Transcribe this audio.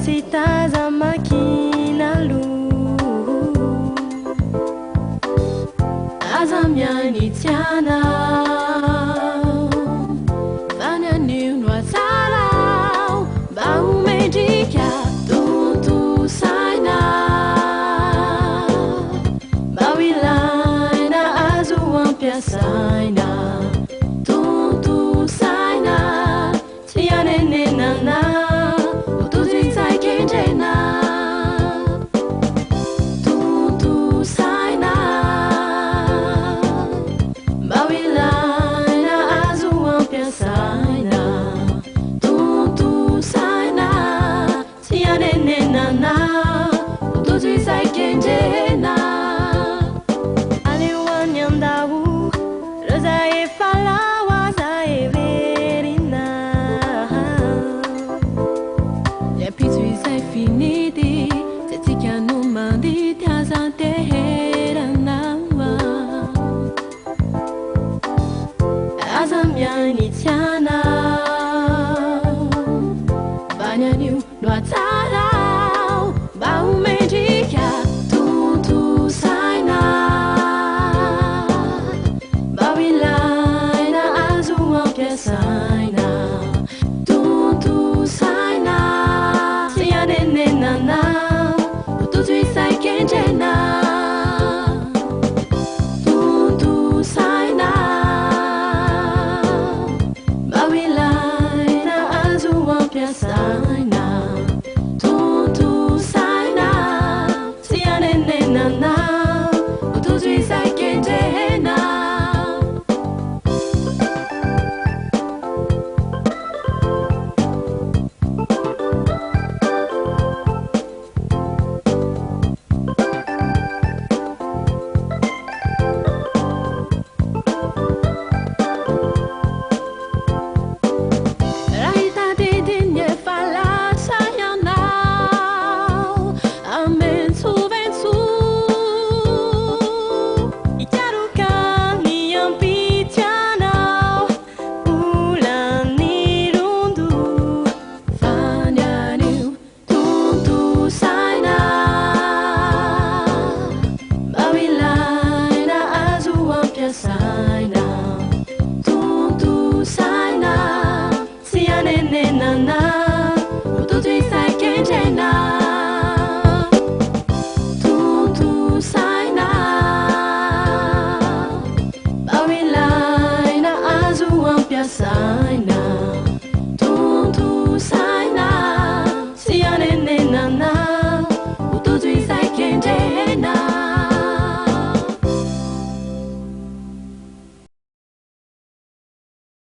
tsy tazamakina lo aza miainy tianao fananio no atsarao mba homendrika tontosaina mba ho ilaina azo ampiasaina tontosaina tsy anenenana finiti tetika no mandity aza teheranawa aza miainy tianao banyanio no atsarao mba homendrika tontosaina mba ho ilaina azo ampiasaina tontosaina tsy anenenana tojo isaikendrena tontosaina mba ho ilaina azo ampiasaina tontosaina tsy anenenana tojo isaikendrena sign